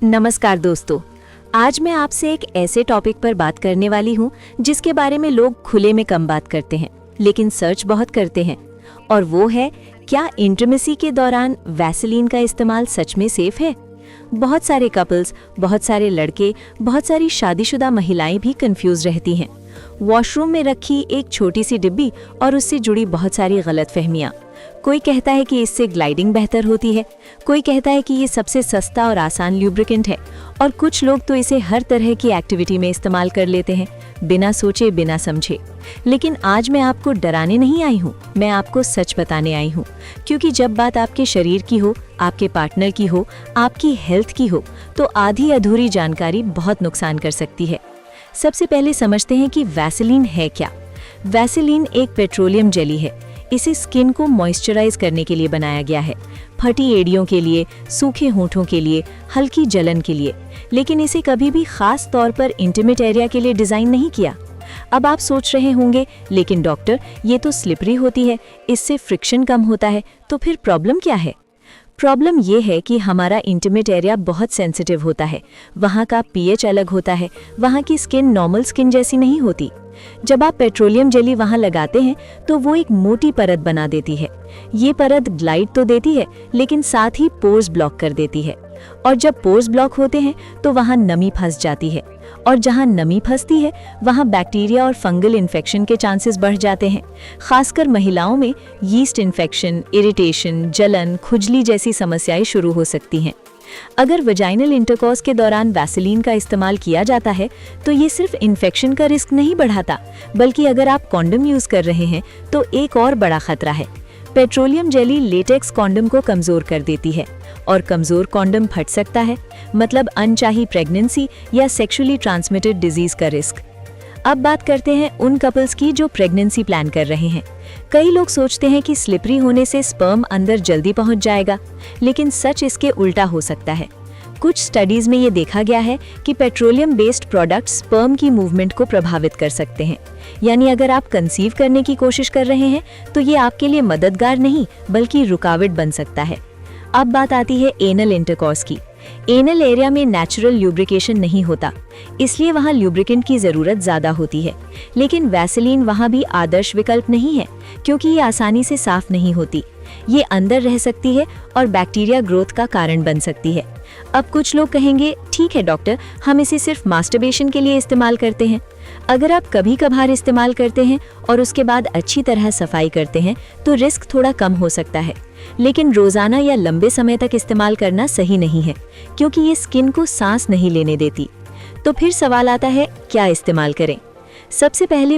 नमस्कार दोस्तों, आज मैं आपसे एक ऐसे टॉपिक पर बात करने वाली हूँ जिसके बारे में लोग खुले में कम बात करते हैं, लेकिन सर्च बहुत करते हैं। और वो है, क्या इंटिमेसी के दौरान वैसलीन का इस्तेमाल सच में सेफ है? बहुत सारे कपल्स, बहुत सारे लड़के, बहुत सारी शादीशुदा महिलाएं भी कंफ्यूज रहती हैं। वॉशरूम में रखी एक छोटी सी डिब्बी और उससे जुड़ी बहुत सारी गलतफहमियां। कोई कहता है कि इससे ग्लाइडिंग बेहतर होती है, कोई कहता है कि ये सबसे सस्ता और आसान ल्यूब्रिकेंट है, और कुछ लोग तो इसे हर तरह की एक्टिविटी में इस्तेमाल कर लेते हैं, बिना सोचे बिना समझे। लेकिन आज मैं आपको डराने नहीं आई हूँ, मैं आपको सच बताने आई हूँ, क्योंकि जब बात आपके शरीर की हो, आपके पार्टनर की हो, आपकी हेल्थ की हो, तो आधी अधूरी जानकारी बहुत नुकसान कर सकती है। सबसे पहले समझते हैं कि वैसलीन है क्या। वैसलीन एक पेट्रोलियम जेली है। इसे स्किन को मॉइस्चराइज करने के लिए बनाया गया है, फटी एड़ियों के लिए, सूखे होंठों के लिए, हल्की जलन के लिए, लेकिन इसे कभी भी खास तौर पर इंटीमेट एरिया के लिए डिजाइन नहीं किया। अब आप सोच रहे होंगे, लेकिन डॉक्टर, ये तो स्लिपरी होती है, इससे फ्रिक्शन कम होता है, तो फिर प्रॉब्लम क्या है? प्रॉब्लम ये है कि हमारा इंटीमेट एरिया बहुत सेंसिटिव होता है, वहाँ का पीएच अलग होता है, वहाँ की स्किन नॉर्मल स्किन जैसी नहीं होती। जब आप पेट्रोलियम जेली वहाँ लगाते हैं तो वो एक मोटी परत बना देती है। ये परत ग्लाइड तो देती है, लेकिन साथ ही पोर्स ब्लॉक कर देती है, और जब पोर्स ब्लॉक होते हैं तो वहाँ नमी फंस जाती है, और जहाँ नमी फंसती है वहाँ बैक्टीरिया और फंगल इन्फेक्शन के चांसेस बढ़ जाते हैं। खासकर महिलाओं में यीस्ट इन्फेक्शन, इरिटेशन, जलन, खुजली जैसी समस्याएं शुरू हो सकती हैं। अगर वजाइनल इंटरकॉर्स के दौरान वैसलीन का इस्तेमाल किया जाता है तो ये सिर्फ इन्फेक्शन का रिस्क नहीं बढ़ाता, बल्कि अगर आप कॉन्डम यूज कर रहे हैं तो एक और बड़ा खतरा है। पेट्रोलियम जेली लेटेक्स कॉन्डम को कमजोर कर देती है, और कमजोर कॉन्डम फट सकता है, मतलब अनचाही प्रेगनेंसी या सेक्सुअली ट्रांसमिटेड डिजीज का रिस्क। अब बात करते हैं उन कपल्स की जो प्रेगनेंसी प्लान कर रहे हैं। कई लोग सोचते हैं कि स्लिपरी होने से स्पर्म अंदर जल्दी पहुंच जाएगा, लेकिन सच इसके उल्टा हो सकता है। कुछ स्टडीज में ये देखा गया है कि पेट्रोलियम बेस्ड प्रोडक्ट स्पर्म की मूवमेंट को प्रभावित कर सकते हैं। यानी अगर आप कंसीव करने की कोशिश कर रहे हैं तो ये आपके लिए मददगार नहीं, बल्कि रुकावट बन सकता है। अब बात आती है एनल इंटरकॉर्स की। एनल एरिया में नेचुरल ल्यूब्रिकेशन नहीं होता, इसलिए वहाँ ल्यूब्रिकेंट की ज़रूरत ज़्यादा होती है। लेकिन वैसलीन वहाँ भी आदर्श विकल्प नहीं है, क्योंकि ये आसानी से साफ नहीं होती। ये अंदर रह सकती है और बैक्टीरिया ग्रोथ का कारण बन सकती है। अब कुछ लोग कहेंगे, ठीक है डॉक्टर, हम इसे सिर्फ मास्टरबेशन के लिए इस्तेमाल करते हैं। अगर आप कभी कभार इस्तेमाल करते हैं और उसके बाद अच्छी तरह सफाई करते हैं तो रिस्क थोड़ा कम हो सकता है, लेकिन रोजाना या लंबे समय तक इस्तेमाल करना सही नहीं है, क्योंकि ये स्किन को सांस नहीं लेने देती। तो फिर सवाल आता है, क्या इस्तेमाल करें? सबसे पहले